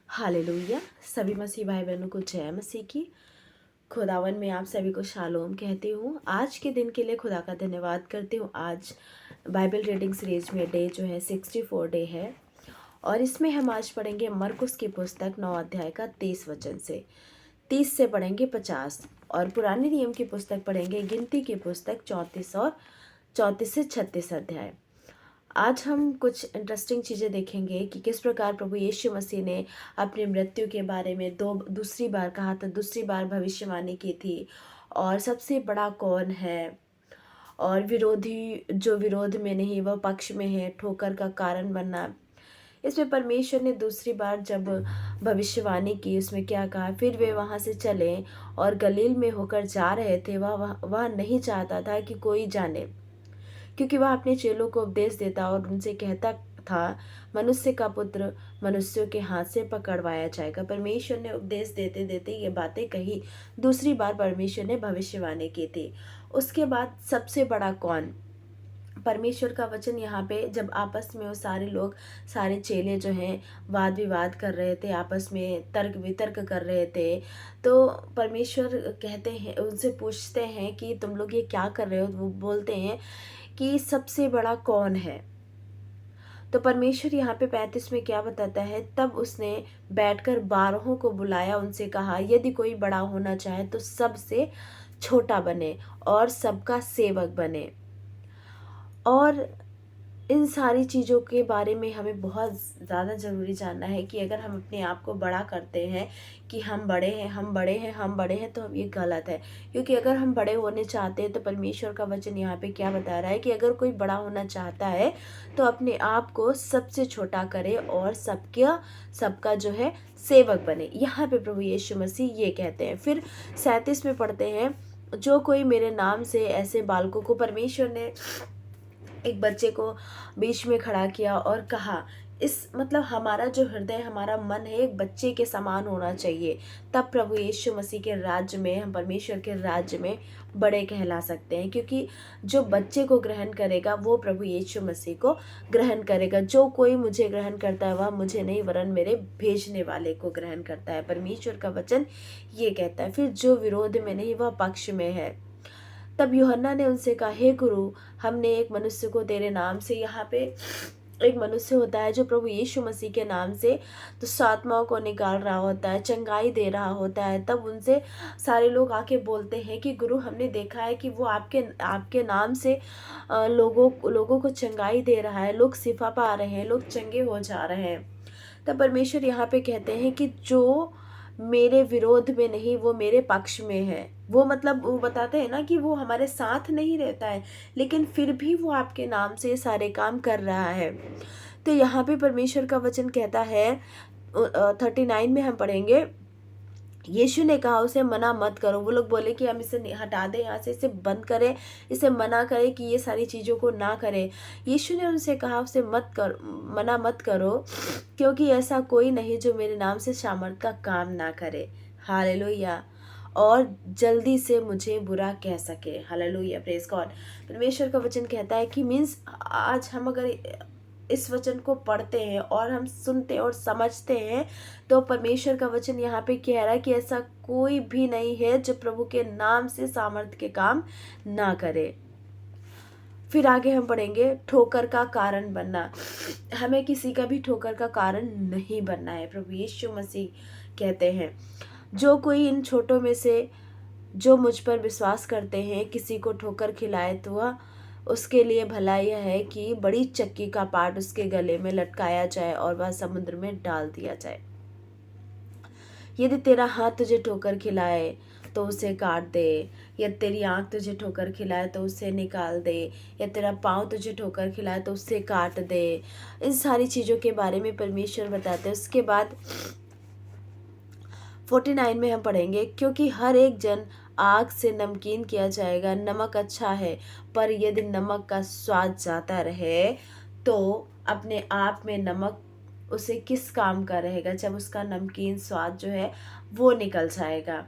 Hallelujah. सभी मसीह भाई बहनों को जय मसीह की। खुदावन में आप सभी को शालोम कहती हूँ। आज के दिन के लिए खुदा का धन्यवाद करती हूँ। आज बाइबल रीडिंग सीरीज में डे जो है 64 डे है और इसमें हम आज पढ़ेंगे मरकुस की पुस्तक 9 अध्याय का 30 वचन से 30 से पढ़ेंगे 50 और पुराने नियम की पुस्तक पढ़ेंगे गिनती की पुस्तक 34 और 34 से 36 अध्याय। आज हम कुछ इंटरेस्टिंग चीज़ें देखेंगे कि किस प्रकार प्रभु यीशु मसीह ने अपनी मृत्यु के बारे में दूसरी बार कहा था, दूसरी बार भविष्यवाणी की थी और सबसे बड़ा कौन है और विरोधी जो विरोध में नहीं वह पक्ष में है, ठोकर का कारण बनना। इसमें परमेश्वर ने दूसरी बार जब भविष्यवाणी की उसमें क्या कहा, फिर वे वहाँ से चले और गलील में होकर जा रहे थे। वह नहीं चाहता था कि कोई जाने, क्योंकि वह अपने चेलों को उपदेश देता और उनसे कहता था, मनुष्य का पुत्र मनुष्यों के हाथ से पकड़वाया जाएगा। परमेश्वर ने उपदेश देते देते ये बातें कही। दूसरी बार परमेश्वर ने भविष्यवाणी की थी। उसके बाद सबसे बड़ा कौन, परमेश्वर का वचन यहाँ पे जब आपस में वो सारे लोग, सारे चेले जो हैं वाद विवाद कर रहे थे, आपस में तर्क वितर्क कर रहे थे, तो परमेश्वर कहते हैं, उनसे पूछते हैं कि तुम लोग ये क्या कर रहे हो। वो बोलते हैं कि सबसे बड़ा कौन है। तो परमेश्वर यहाँ पे 35 में क्या बताता है, तब उसने बैठकर 12 को बुलाया, उनसे कहा, यदि कोई बड़ा होना चाहे तो सबसे छोटा बने और सबका सेवक बने। और इन सारी चीज़ों के बारे में हमें बहुत ज़्यादा ज़रूरी जानना है कि अगर हम अपने आप को बड़ा करते हैं कि हम बड़े हैं, हम बड़े हैं, हम बड़े हैं, तो ये गलत है। क्योंकि अगर हम बड़े होने चाहते हैं तो परमेश्वर का वचन यहाँ पे क्या बता रहा है कि अगर कोई बड़ा होना चाहता है तो अपने आप को सबसे छोटा करे और सबका जो है सेवक बने। यहाँ पे प्रभु यीशु मसीह ये कहते हैं। फिर 37 में पढ़ते हैं, जो कोई मेरे नाम से ऐसे बालकों को, परमेश्वर ने एक बच्चे को बीच में खड़ा किया और कहा, इस मतलब हमारा जो हृदय, हमारा मन है एक बच्चे के समान होना चाहिए, तब प्रभु यीशु मसीह के राज्य में, हम परमेश्वर के राज्य में बड़े कहला सकते हैं। क्योंकि जो बच्चे को ग्रहण करेगा वो प्रभु यीशु मसीह को ग्रहण करेगा। जो कोई मुझे ग्रहण करता है वह मुझे नहीं वरन मेरे भेजने वाले को ग्रहण करता है। परमेश्वर का वचन ये कहता है। फिर जो विरोध में नहीं वह पक्ष में है। तब यूहन्ना ने उनसे कहा, हे गुरु, हमने एक मनुष्य को तेरे नाम से, यहाँ पे एक मनुष्य होता है जो प्रभु यीशु मसीह के नाम से दुष्ट आत्माओं को निकाल रहा होता है, चंगाई दे रहा होता है। तब उनसे सारे लोग आके बोलते हैं कि गुरु, हमने देखा है कि वो आपके नाम से लोगों को चंगाई दे रहा है, लोग शिफा पा रहे हैं, लोग चंगे हो जा रहे हैं। तब परमेश्वर यहाँ पे कहते हैं कि जो मेरे विरोध में नहीं वो मेरे पक्ष में है। वो मतलब वो बताते हैं ना कि वो हमारे साथ नहीं रहता है, लेकिन फिर भी वो आपके नाम से सारे काम कर रहा है। तो यहाँ पे परमेश्वर का वचन कहता है, 39 में हम पढ़ेंगे, यीशु ने कहा, उसे मना मत करो। वो लोग बोले कि हम इसे हटा दें यहाँ से, इसे बंद करें, इसे मना करें कि ये सारी चीज़ों को ना करें। यीशु ने उनसे कहा, उसे मना मत करो, क्योंकि ऐसा कोई नहीं जो मेरे नाम से सामर्थ का काम ना करे। हालेलुया। और जल्दी से मुझे बुरा कह सके। Hallelujah, praise God. परमेश्वर का वचन कहता है कि मीन्स आज हम अगर इस वचन को पढ़ते हैं और हम सुनते हैं और समझते हैं तो परमेश्वर का वचन यहाँ पे कह रहा है कि ऐसा कोई भी नहीं है जो प्रभु के नाम से सामर्थ्य के काम ना करे। फिर आगे हम पढ़ेंगे, ठोकर का कारण बनना। हमें किसी का भी ठोकर का कारण नहीं बनना है। प्रभु यीशु मसीह कहते हैं, जो कोई इन छोटों में से जो मुझ पर विश्वास करते हैं किसी को ठोकर खिलाए तो वह उसके लिए भला यह है कि बड़ी चक्की का पाट उसके गले में लटकाया जाए और वह समुद्र में डाल दिया जाए। यदि तेरा हाथ तुझे ठोकर खिलाए तो उसे काट दे, या तेरी आंख तुझे ठोकर खिलाए तो उसे निकाल दे, या तेरा पाँव तुझे ठोकर खिलाए तो उससे काट दे। इन सारी चीज़ों के बारे में परमेश्वर बताते हैं। उसके बाद 49 में हम पढ़ेंगे, क्योंकि हर एक जन आग से नमकीन किया जाएगा। नमक अच्छा है, पर यदि नमक का स्वाद जाता रहे तो अपने आप में नमक उसे किस काम का रहेगा, जब उसका नमकीन स्वाद जो है वो निकल जाएगा।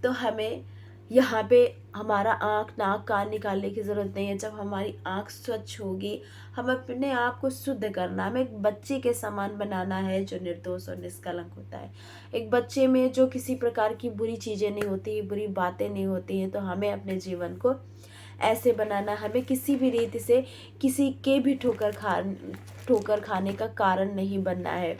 तो हमें यहाँ पे हमारा आँख नाक कान निकालने की ज़रूरत नहीं है। जब हमारी आँख स्वच्छ होगी, हम अपने आप को शुद्ध करना, हमें एक बच्चे के समान बनाना है जो निर्दोष और निष्कलंक होता है। एक बच्चे में जो किसी प्रकार की बुरी चीज़ें नहीं होती, बुरी बातें नहीं होती हैं, तो हमें अपने जीवन को ऐसे बनाना, हमें किसी भी रीति से किसी के भी ठोकर खाने का कारण नहीं बनना है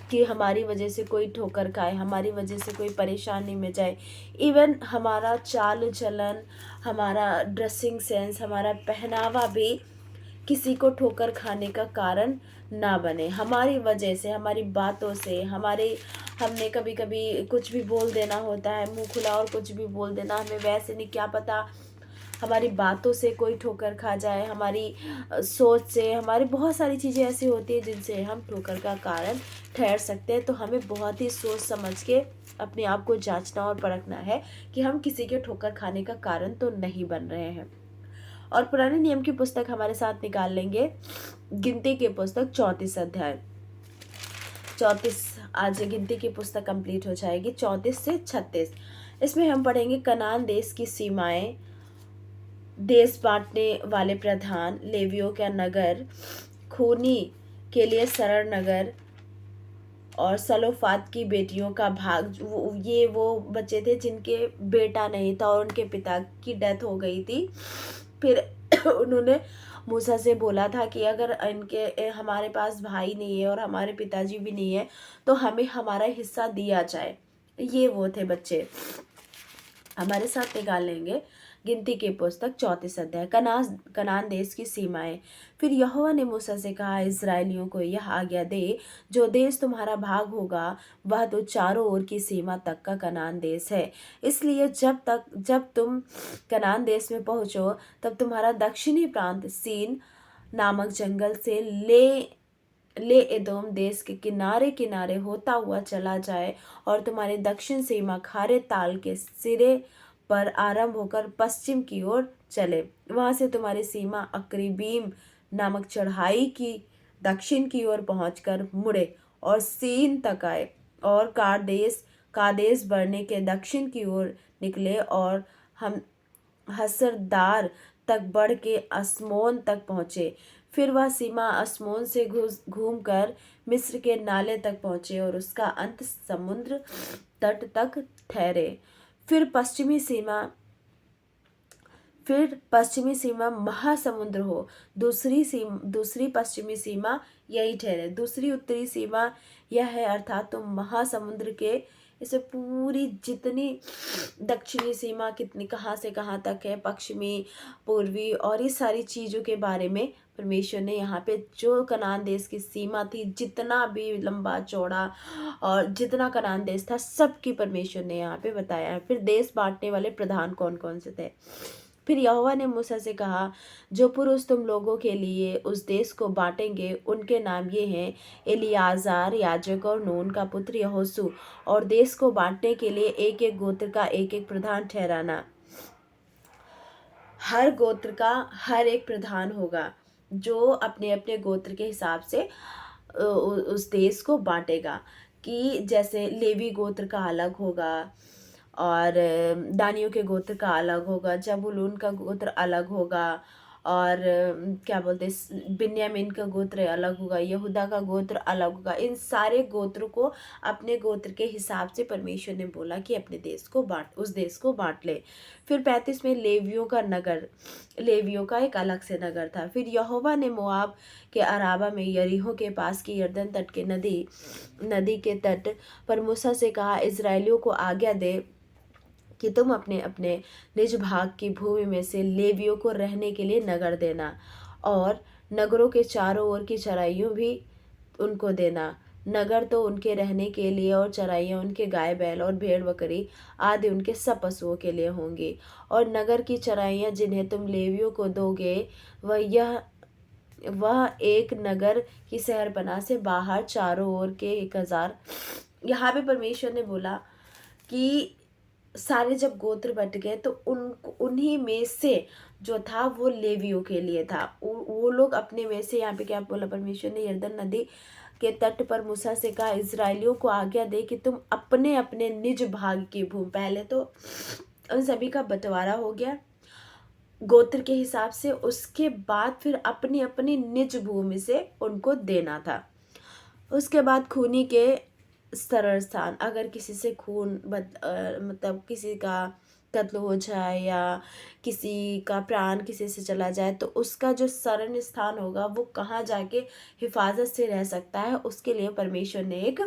कि हमारी वजह से कोई ठोकर खाए, हमारी वजह से कोई परेशानी में जाए। इवन हमारा चाल चलन, हमारा ड्रेसिंग सेंस, हमारा पहनावा भी किसी को ठोकर खाने का कारण ना बने। हमारी वजह से, हमारी बातों से, हमने कभी कभी कुछ भी बोल देना होता है, मुंह खुला और कुछ भी बोल देना, हमें वैसे नहीं, क्या पता हमारी बातों से कोई ठोकर खा जाए, हमारी सोच से, हमारी बहुत सारी चीज़ें ऐसी होती हैं जिनसे हम ठोकर का कारण ठहर सकते हैं। तो हमें बहुत ही सोच समझ के अपने आप को जांचना और परखना है कि हम किसी के ठोकर खाने का कारण तो नहीं बन रहे हैं। और पुराने नियम की पुस्तक हमारे साथ निकाल लेंगे, गिनती की पुस्तक 34 अध्याय। 34 आज गिनती की पुस्तक कंप्लीट हो जाएगी, 34 से 36। इसमें हम पढ़ेंगे कनान देश की सीमाएं, देश बांटने वाले प्रधान, लेवियों का नगर, खूनी के लिए सरल नगर और सलोफात की बेटियों का भाग। ये वो बच्चे थे जिनके बेटा नहीं था और उनके पिता की डेथ हो गई थी। फिर उन्होंने मूसा से बोला था कि अगर हमारे पास भाई नहीं है और हमारे पिताजी भी नहीं है तो हमें हमारा हिस्सा दिया जाए। ये वो थे बच्चे। हमारे साथ निकाल लेंगे गिनती की पुस्तक 34 अध्याय, कनान देश की सीमाएं। फिर यहोवा ने मूसा से कहा, इस्राएलियों को यह आज्ञा दे, जो देश तुम्हारा भाग होगा वह तो चारों ओर की सीमा तक का कनान देश है। इसलिए जब तुम कनान देश में पहुंचो तब तुम्हारा दक्षिणी प्रांत सीन नामक जंगल से ले एदोम देश के किनारे किनारे होता हुआ चला जाए और तुम्हारी दक्षिण सीमा खारे ताल के सिरे पर आरंभ होकर पश्चिम की ओर चले। वहां से तुम्हारी सीमा अक्रीबीम नामक चढ़ाई की दक्षिण की ओर पहुंचकर मुड़े और सीन तक आए और कादेश बढ़ने के दक्षिण की ओर निकले और हम हसरदार तक बढ़ के अस्मोन तक पहुँचे। फिर वह सीमा अस्मोन से घूमकर मिस्र के नाले तक पहुँचे और उसका अंत समुद्र तट तक ठहरे। फिर पश्चिमी सीमा महासमुद्र हो, दूसरी पश्चिमी सीमा यही ठहरे। दूसरी उत्तरी सीमा यह है, अर्थात तुम महासमुद्र के इसे पूरी जितनी दक्षिणी सीमा कितनी कहाँ से कहाँ तक है, पश्चिमी, पूर्वी और इस सारी चीज़ों के बारे में परमेश्वर ने यहाँ पे जो कनान देश की सीमा थी, जितना भी लंबा चौड़ा और जितना कनान देश था, सबकी परमेश्वर ने यहाँ पे बताया है। फिर देश बांटने वाले प्रधान कौन कौन से थे। फिर यहोवा ने मूसा से कहा, जो पुरुष तुम लोगों के लिए उस देश को बांटेंगे उनके नाम ये हैं, एलियाजार याजक और नून का पुत्र यहोशू। और देश को बांटने के लिए एक एक गोत्र का एक एक प्रधान ठहराना। हर गोत्र का हर एक प्रधान होगा जो अपने अपने गोत्र के हिसाब से उस देश को बांटेगा। कि जैसे लेवी गोत्र का अलग होगा और दानियों के गोत्र का अलग होगा, जबूलून का गोत्र अलग होगा और क्या बोलते हैं, बिन्यामीन का गोत्र अलग होगा, यहूदा का गोत्र अलग होगा। इन सारे गोत्रों को अपने गोत्र के हिसाब से परमेश्वर ने बोला कि अपने उस देश को बांट ले। फिर 35 में लेवियों का एक अलग से नगर था। फिर यहोवा ने मोआब के अराबा में यरीहो के पास की यरदन तट के नदी के तट पर मूसा से कहा, इजराइलियों को आज्ञा दे कि तुम अपने अपने निज भाग की भूमि में से लेवियों को रहने के लिए नगर देना और नगरों के चारों ओर की चराइयों भी उनको देना। नगर तो उनके रहने के लिए और चराइयाँ उनके गाय बैल और भेड़ बकरी आदि उनके सब पशुओं के लिए होंगी। और नगर की चराइयाँ जिन्हें तुम लेवियों को दोगे वह एक नगर की शहरपनाह से बाहर चारों ओर के 1000। यहाँ पे परमेश्वर ने बोला कि सारे जब गोत्र बट गए तो उन्हीं में से जो था वो लेवियों के लिए था। वो लोग अपने में से, यहाँ पे क्या बोला परमेश्वर ने, यरदन नदी के तट पर मूसा से कहा, इजराइलियों को आज्ञा दे कि तुम अपने अपने निज भाग की भूमि, पहले तो उन सभी का बंटवारा हो गया गोत्र के हिसाब से। उसके बाद फिर अपनी अपनी निज भूमि से उनको देना था। उसके बाद खूनी के सरल स्थान, अगर किसी से मतलब किसी का कत्ल हो जाए या किसी का प्राण किसी से चला जाए, तो उसका जो शरण स्थान होगा वो कहाँ जाके हिफाजत से रह सकता है, उसके लिए परमेश्वर ने एक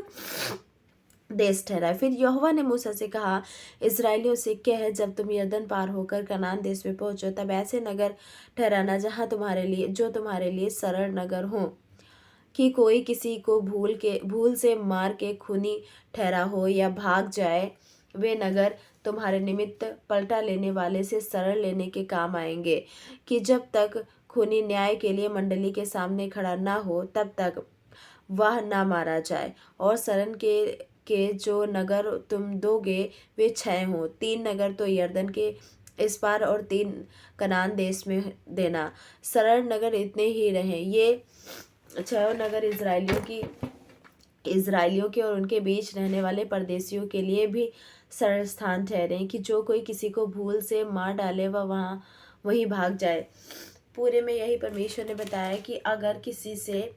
देश ठहराया। फिर यहोवा ने मूसा से कहा, इस्राएलियों से कह, जब तुम यरदन पार होकर कनान देश में पहुंचो, तब ऐसे नगर ठहराना जहाँ तुम्हारे लिए सरल नगर हो, कि कोई किसी को भूल से मार के खूनी ठहरा हो या भाग जाए। वे नगर तुम्हारे निमित्त पलटा लेने वाले से शरण लेने के काम आएंगे, कि जब तक खूनी न्याय के लिए मंडली के सामने खड़ा ना हो, तब तक वह ना मारा जाए। और शरण के जो नगर तुम दोगे वे 6 हों, 3 नगर तो यरदन के इस पार और 3 कनान देश में देना। सरल नगर इतने ही रहें। ये 6 नगर इजराइलियों के और उनके बीच रहने वाले परदेशियों के लिए भी सरल स्थान ठहरे, कि जो कोई किसी को भूल से मार डाले वह वहीं भाग जाए। पूरे में यही परमेश्वर ने बताया कि अगर किसी से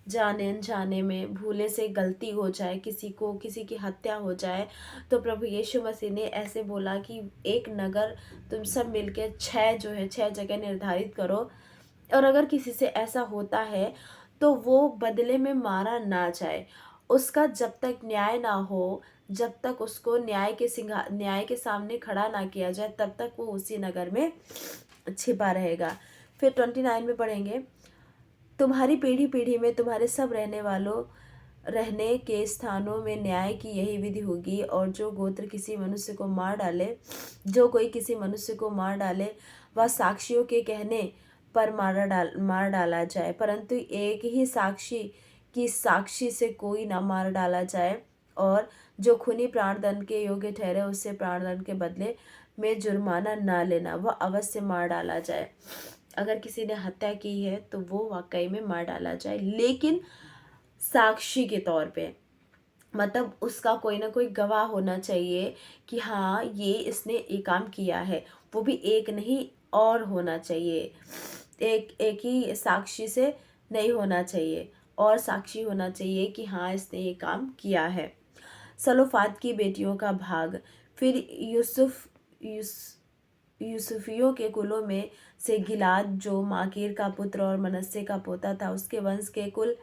जाने अनजाने में भूले से गलती हो जाए, किसी की हत्या हो जाए, तो प्रभु यीशु मसीह ने ऐसे बोला कि एक नगर तुम सब मिलकर 6 जगह निर्धारित करो। और अगर किसी से ऐसा होता है तो वो बदले में मारा ना जाए। उसका जब तक न्याय ना हो, जब तक उसको न्याय के सामने खड़ा ना किया जाए, तब तक वो उसी नगर में छिपा रहेगा। फिर 29 में पढ़ेंगे, तुम्हारी पीढ़ी पीढ़ी में तुम्हारे सब रहने के स्थानों में न्याय की यही विधि होगी। और जो कोई किसी मनुष्य को मार डाले वह साक्षियों के कहने पर मार डाला जाए, परंतु एक ही साक्षी की साक्षी से कोई ना मार डाला जाए। और जो खूनी प्राणदंड के योग्य ठहरे, उससे प्राणदंड के बदले में जुर्माना ना लेना, वह अवश्य मार डाला जाए। अगर किसी ने हत्या की है तो वो वाकई में मार डाला जाए, लेकिन साक्षी के तौर पे, मतलब उसका कोई ना कोई गवाह होना चाहिए कि हाँ ये इसने ये काम किया है। वो भी एक नहीं और होना चाहिए, एक ही साक्षी से नहीं होना चाहिए, और साक्षी होना चाहिए कि हाँ इसने ये काम किया है। सलोफाद की बेटियों का भाग। फिर यूसुफियों के कुलों में से गिलाद, जो माकीर का पुत्र और मनस्से का पोता था, उसके वंश के कुल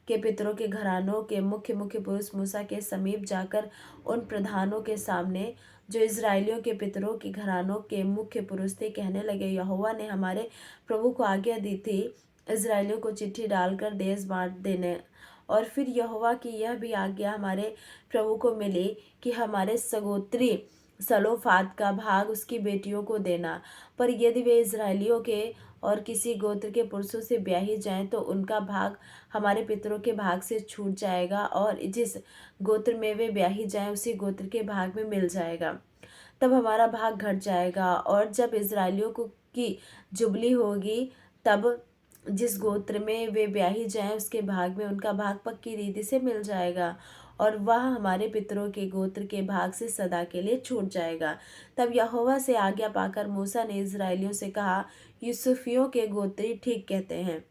के पितरों के घरानों के मुख्य पुरुष मूसा के समीप जाकर उन प्रधानों के सामने, जो इजराइलियों के पितरों के घरानों के मुख्य पुरुष थे, कहने लगे, यहोवा ने हमारे प्रभु को आज्ञा दी थी इजराइलियों को चिट्ठी डालकर देश बांट देने। और फिर यहोवा की यह भी आज्ञा हमारे प्रभु को मिली कि हमारे सगोत्री सलोफाद का भाग उसकी बेटियों को देना। पर यदि वे इजराइलियों के और किसी गोत्र के पुरुषों से ब्याही जाएं, तो उनका भाग हमारे पितरों के भाग से छूट जाएगा, और जिस गोत्र में वे ब्याही जाएं उसी गोत्र के भाग में मिल जाएगा। तब हमारा भाग घट जाएगा। और जब इजराइलियों की जुबली होगी, तब जिस गोत्र में वे ब्याही जाएं उसके भाग में उनका भाग पक्की रीति से मिल जाएगा, और वह हमारे पितरों के गोत्र के भाग से सदा के लिए छूट जाएगा। तब यहोवा से आज्ञा पाकर मूसा ने इजराइलियों से कहा, यूसुफियों के गोत्री ठीक कहते हैं।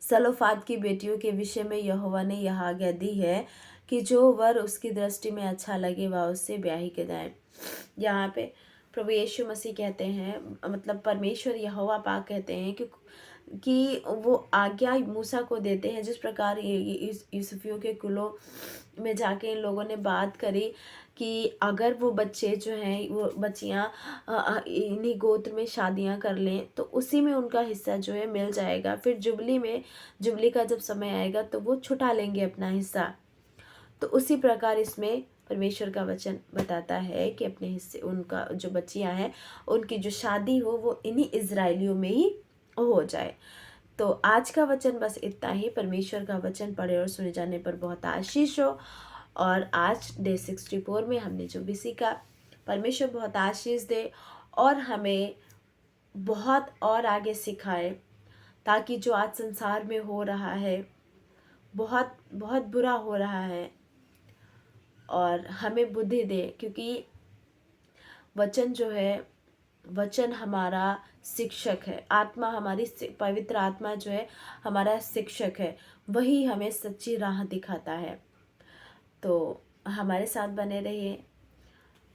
सलोफाद की बेटियों के विषय में यहोवा ने यह आज्ञा दी है कि जो वर उसकी दृष्टि में अच्छा लगे वह उससे ब्याही के जाए। यहाँ पे प्रभु यीशु मसीह कहते हैं, मतलब परमेश्वर यहोवा पाक कहते हैं कि वो आज्ञा मूसा को देते हैं। जिस प्रकार यूसुफियों के कुलों में जाके इन लोगों ने बात करी कि अगर वो बच्चे जो हैं, वो बच्चियाँ इन्हीं गोत्र में शादियां कर लें, तो उसी में उनका हिस्सा जो है मिल जाएगा। फिर जुबली का जब समय आएगा तो वो छुटा लेंगे अपना हिस्सा। तो उसी प्रकार इसमें परमेश्वर का वचन बताता है कि अपने हिस्से, उनका जो बच्चियां हैं उनकी जो शादी हो वो इन्हीं इजराइलियों में ही हो जाए। तो आज का वचन बस इतना ही। परमेश्वर का वचन पढ़े और सुने जाने पर बहुत आशीष हो। और आज डे 64 में हमने जो भी सीखा, परमेश्वर बहुत आशीष दे और हमें बहुत और आगे सिखाए, ताकि जो आज संसार में हो रहा है, बहुत बहुत बुरा हो रहा है, और हमें बुद्धि दे, क्योंकि वचन जो है, वचन हमारा शिक्षक है, आत्मा हमारी पवित्र आत्मा जो है हमारा शिक्षक है, वही हमें सच्ची राह दिखाता है। तो हमारे साथ बने रहिए।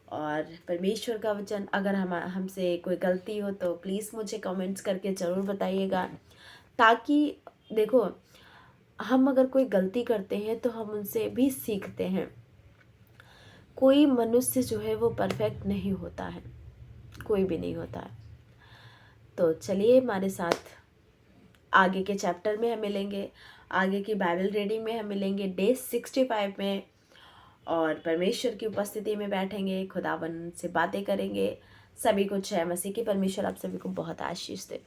और परमेश्वर का वचन, अगर हमसे कोई गलती हो तो प्लीज़ मुझे कमेंट्स करके ज़रूर बताइएगा, ताकि देखो, हम अगर कोई गलती करते हैं तो हम उनसे भी सीखते हैं। कोई मनुष्य जो है वो परफेक्ट नहीं होता है, कोई भी नहीं होता है। तो चलिए, हमारे साथ आगे के चैप्टर में हम मिलेंगे, आगे की बाइबल रीडिंग में हम मिलेंगे डे 65 में, और परमेश्वर की उपस्थिति में बैठेंगे, खुदावन से बातें करेंगे। सभी को जय मसीह की। परमेश्वर आप सभी को बहुत आशीष दे।